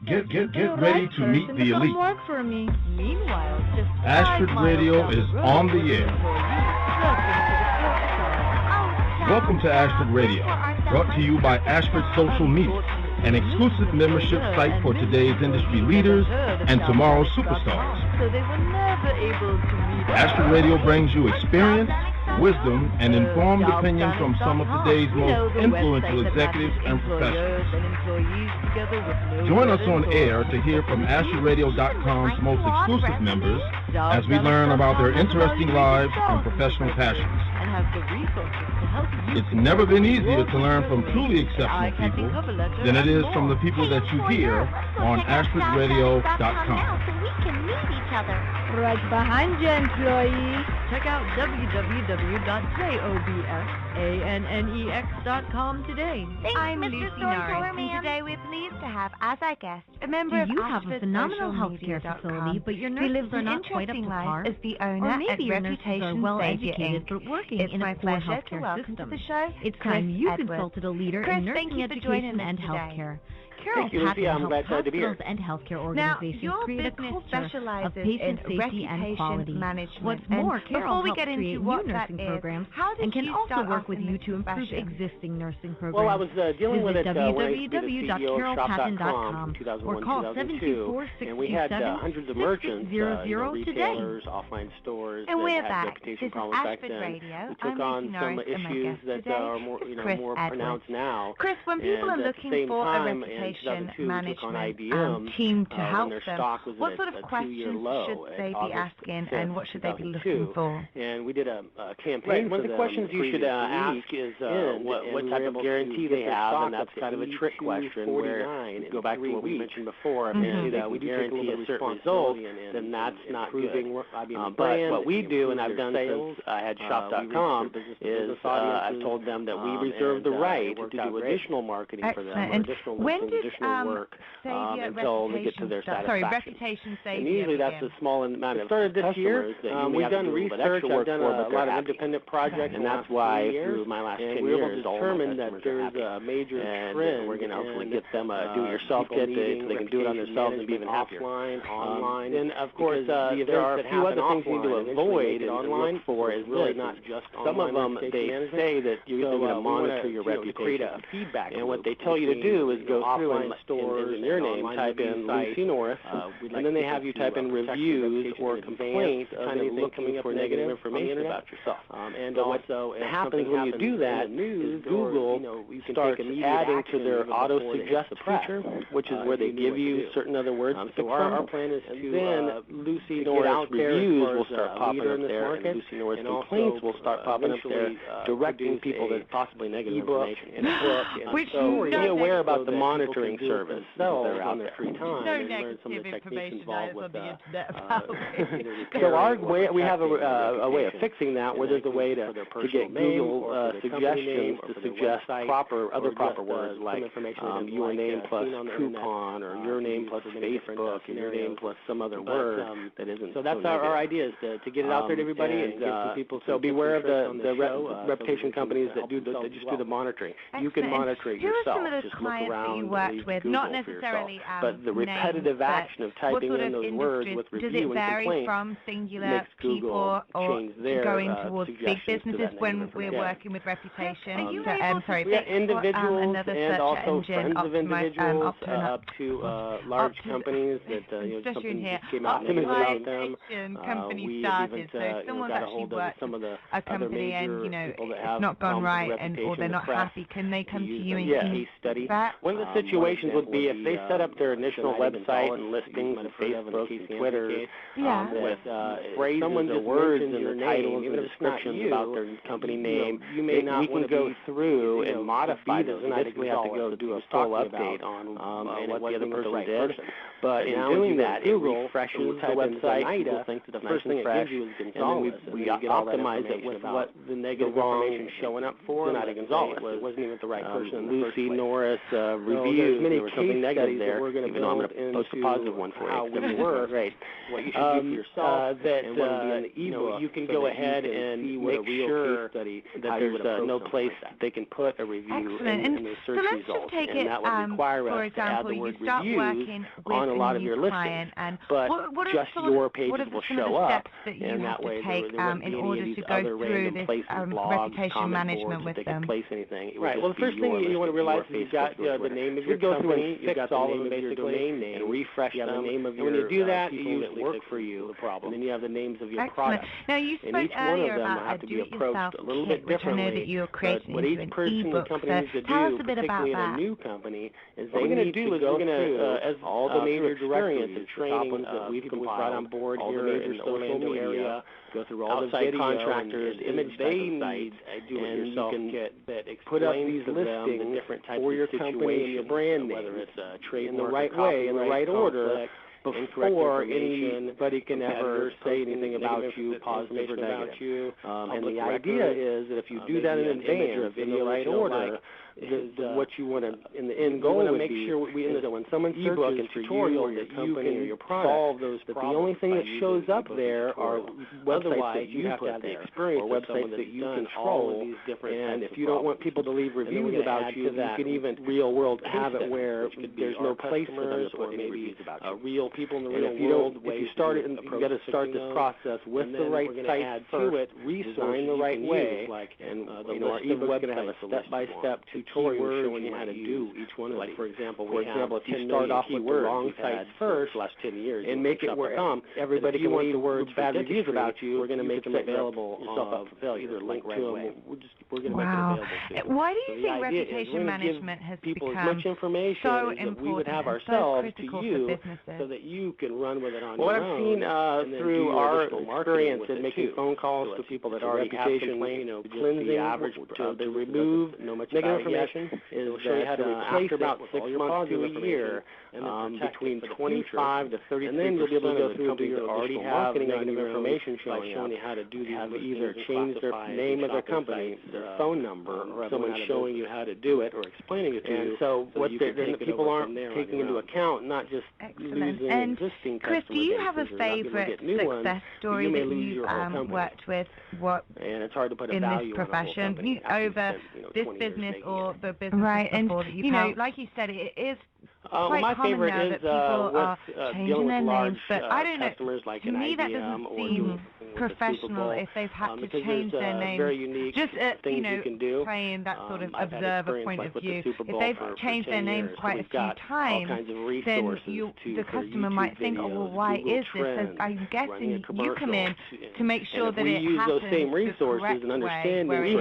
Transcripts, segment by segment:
Get ready to meet the elite. Work for me. Meanwhile, just Ashford Radio is on the air. Welcome to Ashford Radio, brought to you by Ashford Social Media, an exclusive membership site for today's industry leaders and tomorrow's superstars. So they were never able to meet. Ashford Radio brings you experience, wisdom, and informed opinion from some of today's most influential executives and professionals. Join us on air to hear from AshfordRadio.com's most exclusive members as we learn about their interesting lives and professional passions. It's never been easier to learn from truly exceptional people than it is from the people that you hear on AshfordRadio.com. We can meet each other. Right behind you, employee. Check out www.jobsannex.com today. I'm Lucy Norris, and today we're pleased to have as our guest a member of Ashford's phenomenal healthcare facility, but your nurses are not quite up to par, as the owner or maybe at your nurses are Reputation well Savior educated Inc. but working It's in my a poor pleasure to healthcare welcome system. to the show. It's Chris time you Edwards. consulted a leader Chris, in thank nursing you for joining education us and today. healthcare. Carol Thank you, Lucy. Patton I'm helps glad to be here. hospitals and healthcare Now, organizations your create a business culture of specializes patient in safety and reputation quality. management. What's And more, Carol before we helps get into create what new that nursing is, programs how did and can you also start work off with in you this to improve profession? existing nursing programs. Well, I was dealing with Visit it when I used to be the CEO of www.carolpatton.com Shop.com in 2001, or call 2002, and we had hundreds of merchants, retailers, offline stores And we're that had back. reputation This is problems back Ashford then. Radio. We took I'm on Lucy some Norris, and my issues guest that today are more, is Chris more Edwards. pronounced now. Chris, when people and are at looking the same for a time, in reputation 2002, we took on management IBM, team to when help their them, stock was what at sort of a 2-year questions low should at they be August asking 5th, and what should they be 2002. looking for? And we did a campaign. Right. One for of the them questions you should ask is what type of guarantee they have, and that's kind of a trick question where you go back to what we mentioned before. If we guarantee a certain result, then that's not good. But what we do, and I've done since I had Shop.com, is I've told them that we reserve the right to do additional marketing for them, or additional listings, additional work until they get to their satisfaction. Reputation Savior. And usually that's a small amount of customers that you may we've have done to do a little bit research, extra work I've done for, a but they're lot of happy. independent projects, And that's why through my last 10 we're able years, to all my determine that customers are there's happy. a major And trend. we're going to hopefully get them a people do-it-yourself kit needing so they can do it on themselves and be even happier. offline, online. Then, of course, the there are a events that few other happen things you need to offline avoid and online look for is really this. not just Some of them, online they management. say that you're So, going to we monitor wanna, your create reputation. a feedback And what loop they tell you to between do is go through offline and stores in your and name, online type in review sites. Lucy Norris, We'd and like then they people have you to, type in protect their reviews reputation or in complaints, advance of kind of anything looking coming up for negative negative on the information internet. about yourself. And But what also, if happens something when you happens do in that the news, is Google you can starts take immediate adding to action their even before it auto-suggest hits the press, feature, which is where they if you knew give what to you do. certain other words to pick So our from. plan is And to then Lucy to get Norris out there as reviews far will as start a popping leader up in this there, market, and Lucy Norris and complaints also, will start popping up there, eventually, directing produce people a to possibly negative ebook information. and a book and Which stories. be aware about the so that monitoring people can do it service themselves that are out on their there. free time No and learn some of the negative techniques information involved on with the internet the So our repairing or way, we have protecting their a way of reputation. fixing that, where And there's a way for to their get personal name Google or for their company name suggestions or to for their suggest website other or proper just, words some like information they didn't your like, name plus seen on the internet, coupon or your could name be plus for many different, Facebook and your name scenarios. plus some other But, word that isn't so that's so our negative. idea, is to get it out there to everybody and get some people so some tips beware of and tricks on the show, reputation so companies that help do themselves just as do the well. monitoring. You can Excellent. monitor it Who are yourself. some of those Just look clients that around you and worked leave with? Google Not for yourself. necessarily But the names, repetitive but action of what typing sort in of those words industries? with Does review it and vary complaint from singular makes Google people or change their going towards big suggestions to businesses that when negative we're information. working with reputation? Are you sorry, we got individuals another and search also engine, friends of individuals up to large Opti- companies that especially in something here, just came out negative about them. company We started, even so someone's got a actually hold of worked some of the a other company and major people that it's have not gone problems right with and or reputation they're in the not press. happy. Can they come to use you them and as a can case study. that? One of the situations would be if they set up their initial website and listings on Facebook and Twitter with phrases someone or just words mentions in your the name, titles even and if it's not descriptions you, about their company name, you may not we can wanna go be, through and modify be those. the We basically have to go Gonzalez do a that full he was talking update about, on and what it the other wasn't the person right did. person. But in now doing when you that, go it Google, refreshes you the type in website. IDA, People think it's the nice first and thing it fresh. gives you is And then Gonzalez, we and you get all that optimize it information with about what the negative wrong information showing up for not them. a Gonzalez. It wasn't even the right person in the Lucy first place. Norris So reviews there's many case studies there, even though I'm going to post a positive one for you. Because it works. Right. What you should do for yourself you can go ahead and make sure that there's no place that they can put a review in the search results. And that would require us to add the word reviews on a lot of your listings. But just your pages will show up, and that way there wouldn't be any of these other random places, blogs, comment boards, that they can place anything. Right. Well, the first thing you want to realize is you've got the name of your company, you've got all of them basically, and refresh them. And when you do that, you use work for you, and then you have the names of your products. Now, you spoke and each one of them will about have to be approached a little bit differently. But what each person in the company needs to do, particularly in a new company, is they need to go through as all the major experience and training that we've brought on board here in the Orlando area, go through all the outside contractors, image type of sites, and you can put up these listings different types for your company and your brand name, whether it's a trade in the right way, in the right order, before anybody can ever say anything about you, positive or negative. And the idea is that if you do that in advance, in the right order, what you want to, in the end goal, would be is that when someone searches for you or your company or your product, solve those problems. The only thing that shows up there are websites that you put there, or websites that you control. And if you don't want people to leave reviews about you, you can even real world have it where there's no place for them to put any reviews about you. Real people in the real world. If you start it, you got to start this process with the right site to it, design the right way, and our ebook is going to have a step-by-step tutorial showing you how to do each one of them. For example, if you start off with the wrong sites first, last 10 years, and make it where everybody can leave words, bad reviews about you, we're going to make them available yourself up failure. Link to them. We're going to make it available. Why do you think reputation management has become as much information so that we would have ourselves to you, so that you can run with it on your own? What I've seen through our experience in making phone calls to people that already have complaints, cleansing, they remove negative information, is show you how to replace about 6 months to a year, between 25 to 30, and then you'll be able to go through and do your already have negative information showing you how to do these. Have either changed their name of their company, their phone number, or someone showing you how to do it or explaining it to you. And so what people aren't taking into account, not just losing existing customers. Chris, do you have a favorite success story that you've worked with? And it's hard to put a in value this profession over this business or the business before that you've held? Like you said, it is quite my common favorite now is that people are dealing with large names, but I don't know. customers like To an me, that IBM doesn't or seem professional if they've had to change their name. Very unique just things you can do. playing that sort of I've had observer point like of view. The If they've changed their name quite a few times, then the customer might think, oh, well, why is this? So I'm guessing you come in to make sure that it happens those same resources and understanding. We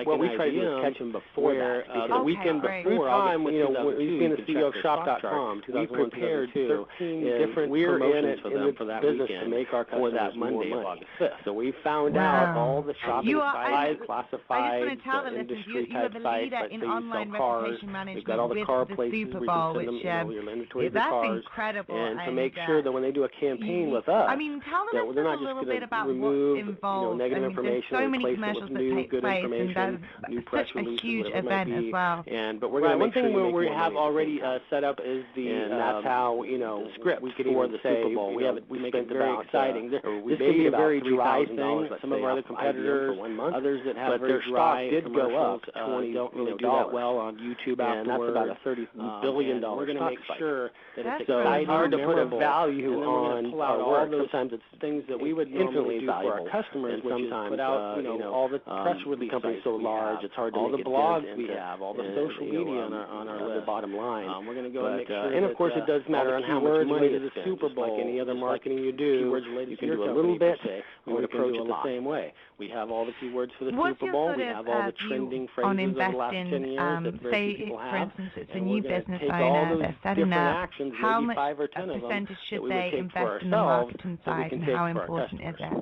what we try to do is catch them before the weekend before. We've been at CEOshop.com. We prepared 13 different promotions for that business to make our customers more money. So we found out all the shopping sites, classified, industry type sites, like say you sell cars. We've got all the car places where you can send them your inventory of the cars. Incredible. And to make sure that when they do a campaign with us, tell them they're not a little just bit about remove what's involved. negative information, there's so many replace commercials it with that new take good place, information, and new press such a releases, huge whatever event it might be. as well. But we're going to make sure we have already set up is the that's how the script we could for the Super Bowl. We make it very exciting. This can be a very dry thing. Some of our other competitors, others that have very dry did go up. Don't really do that well on YouTube afterwards. And that's about a $30 billion. We're going to make sure that it's hard to put a value on our work. Sometimes it's things that we would instantly do for our customers, which is put out all the press release company's so large, it's hard to all the blogs we have, all the social media on our list. Bottom line. We're going to go and make sure. And of course, it does matter on how much money to the Super Bowl. Like any other marketing you do, you can do a little bit. We would approach it the same way. We have all the keywords for the Super Bowl. We have all the trending phrases of the last 10 years that very few people have. For instance, it's a new business owner, they're setting up. How much percentage should they invest in the marketing side, and how important is it?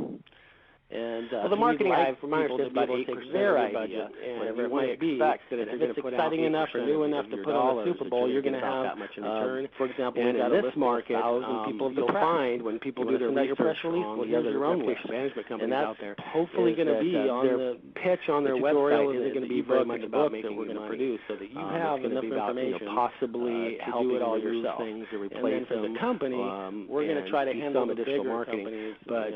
And the marketing guy, from my understanding, about 8% takes their idea, and whatever it might be, that if it's exciting enough or new enough to put on the Super Bowl, you're going to have that much in return. For example, and in this market, people you'll find when people do their research on the other reputation management companies out there, hopefully going to be on the pitch on their website isn't going to be very much about making we're going to money. produce, so that you have enough information possibly to helping do it all remove yourself. things or And replace then for them. the company, we're going to try to handle some the additional bigger marketing. companies. But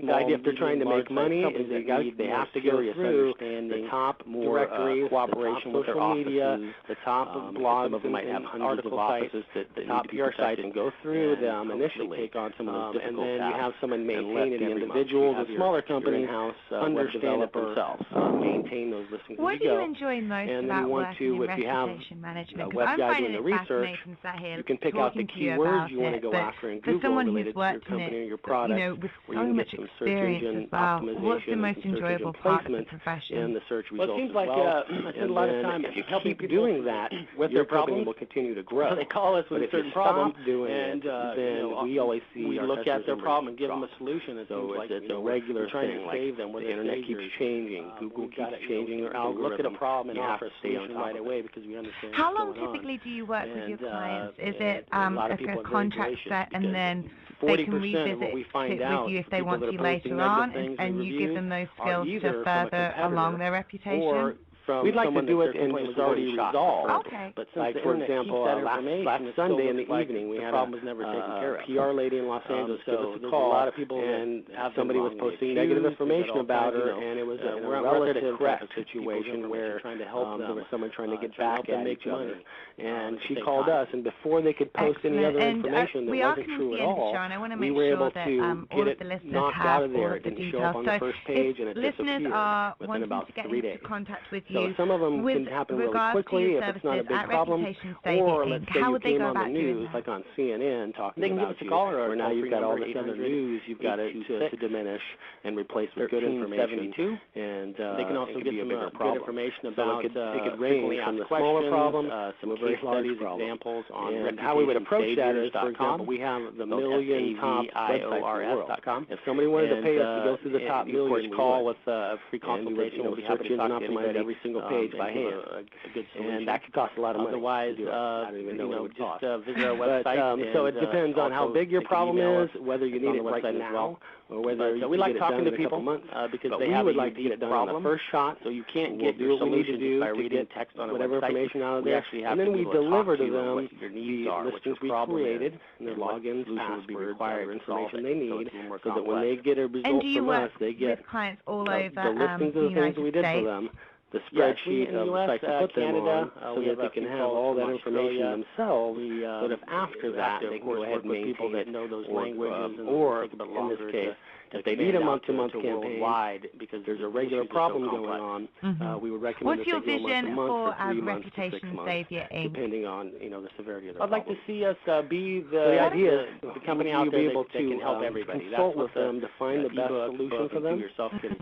The idea if they're trying to make money is they have to go through the top directories, cooperation with their social media, offices, the top blogs, some of them might have hundreds of offices that top PR sites, and go through them initially. take on some of those and difficult then tasks. you have someone and maintain it the every individuals, month. the smaller companies, understand it themselves, maintain those listings. What do you enjoy most and about you want working in to, if you have reputation management? web I'm guy finding doing it the research, fascinating sat here you can pick out the talking to you keywords about you want to it, go but after in for Google someone related who's to your worked in company or it, your product, with where so you can much get some search experience engine as well, what's the optimization most and some search enjoyable engine part of the placement profession? and the search Well, it results seems as like well. I spend a lot of time if you helping keep people doing that, with your their company problems. will continue to grow. So they call us with But a if you certain problem, stop doing and it, then we always see we our look at their customers' problem and give numbers them a solution. It So seems like it's a regular we're trying thing. to Like save them. the internet keeps changing, Google keeps changing their algorithm. Look at a problem and you have offer to a stay on solution top right of away it. because we understand How what's long going on. typically do you work with your clients? Is and it a lot of people a are very contract gracious set and then they 40% can of revisit what we find it out, with you if they people want that are to posting later on, negative things and you give them those are skills either to from a further competitor along their reputation? or from We'd like to someone do that it and was it's already resolved. Okay. But since Like, the for internet example, keeps that last information, it Sunday still in the looks like evening, we the had problem was never taken care of. PR lady in Los Angeles give us a there's call, a lot of people and that have somebody was been posting wrongly negative accused, information we've got all about her, kinds, and it was a we're out there to relative correct type of situation where trying to help them. there was someone trying to get trying to back help them at make each other. money. And At she the same called time. us, and before they could post any other And, information we that are wasn't coming true to at the end of the all, show, and I want to we make were sure able that to all get of the it listeners knocked have out of all there. of It the didn't show up details. on So the first page, and it listeners disappeared are within wanting about to get 3 into days. contact with So you some of them with can happen really regards quickly to your if it's not a services big at problem, Reputation or Inc. let's say How you would they came go on the about doing news, that? like on CNN, talking They can give about us a you, call or where now you've got all this other 800 news you've got to diminish and replace with good information, 1372. and They can also it could get be a some bigger good problem. information So about it could frequently range from asked the smaller questions, problem some to a very case large studies, problem. examples on And how we would approach that is, for reputation.com. example, we have the Spelled million top websites in the world. SAMOAAS.com. If somebody wanted to pay us to go through the top you, of course, million, call we would. with a free consultation. And We'll be search happy to engine talk to optimize anybody, every single page by and give hand. a good solution. And that could cost a lot of money. Otherwise, to do it. I don't even know what it would cost. just visit our website. So it depends on how big your problem is, whether you need it right as now, well. or whether you we can like get it talking done to in a people couple months. because But they we have would a like to get it done on the first shot, so you can't we'll get do your what we need to solution do by to reading get text on a whatever website. information out of We there, actually have and then to we be able to deliver talk to you them what your needs the are, what listings your we problem created, is, and their and what logins, solution would be passwords, required whatever to solve information it. they So need, it's a little more so that when complex. they get a And result do you from work us, they get with clients all the over listings the of the things United we did States? for them, the Yes, spreadsheet in the of the US, sites to put them Canada, on, so we that have they a can few have calls all from that information Australia. themselves, We, so that if after that they can go ahead and maintain people that it, know those or, languages, and or take a bit in longer this case, to if they need a expand out month-to-month to campaign, worldwide, because there's a the regular issues are so problem going complex. on, we would recommend What's that your they go month to vision month for 3 months to 6 Reputation months, Savior Inc.? depending on the severity of their I'd like to problem. see us be So the idea is the company you'll out there be able that to can help everybody. consult That's with them to find the best solution for them.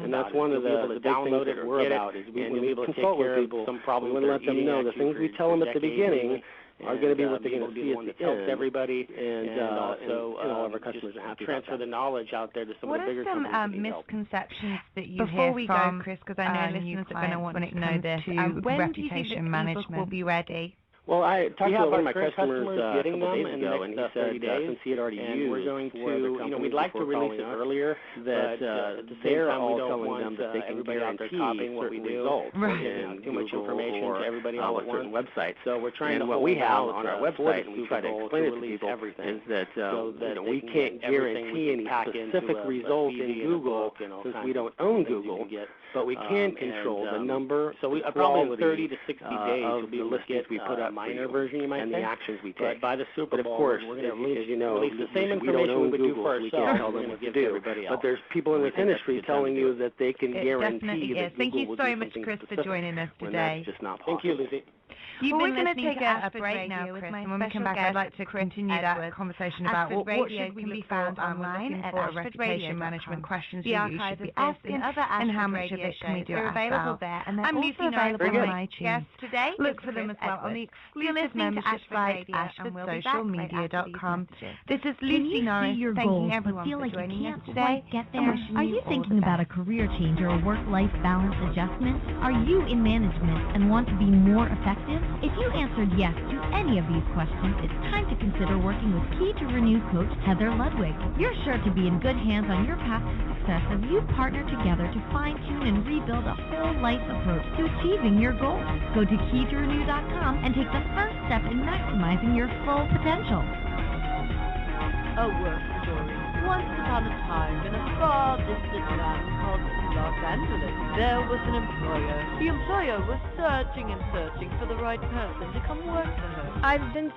And that's one of the big things that we're about is when we consult with people, we want to let them know the things we tell them at the beginning are going to be what they're going to see at the end. Everybody, and also all of our customers are happy about transfer that. the knowledge out there to some of the bigger companies. What are some misconceptions that you Before hear we from go, Chris, because I know listeners are going to want to know this, when do you think the ebook will be ready? Well, I talked to one of my current customers a getting couple them days in ago, the and he next said 30 days, since he had already and used we're going for the to, companies we'd like to before release it calling us, earlier, that at the same they're time, all we don't telling want them that they can everybody out there guarantee copying what we certain do, results Right. too much information or, to everybody all at certain once. websites. So we're trying to what hold we have out on our for website, the and we Super try to Bowl explain it to release people, everything, is that so that we can't guarantee any specific result in Google since we don't own Google, but we can control the number, so we the probably in quality 30 to 60 days of will be the able to listings get we put up for minor you, version, you might and say, the actions we but take. by the Super But Bowl, of course, we're going to as you know, release the same we don't information own we would do Google, for so we can't ourselves, tell we're them going what to to give to do. everybody else. But there's people in We this think that's a industry good time telling to do you it. that they can It guarantee definitely that is. Thank Google you will so do much, something Chris, for specific joining us when today. that's just not possible. Thank you, Lucy. We're going to take a break now, Chris, and when we come back, I'd like to continue that conversation about what should we be found online at reputation management questions you should be asking, and how much of it can we do available there. And they're also available on iTunes. Today, look for them as well on the exclusive membership site, ashfordsocialmedia.com. This is Lucy Norris, thanking everyone for joining us today. Are you thinking about a career change or a work-life balance adjustment? Are you in management and want to be more effective? If you answered yes to any of these questions, it's time to consider working with Key to Renew coach Heather Ludwig. You're sure to be in good hands on your path to success as you partner together to fine-tune and rebuild a whole life approach to achieving your goals. Go to keytorenew.com and take the first step in maximizing your full potential. A work story. Once upon a time, in a far distant land called Los Angeles, there was an employer. The employer was searching and searching for the right person to come work for her. I've been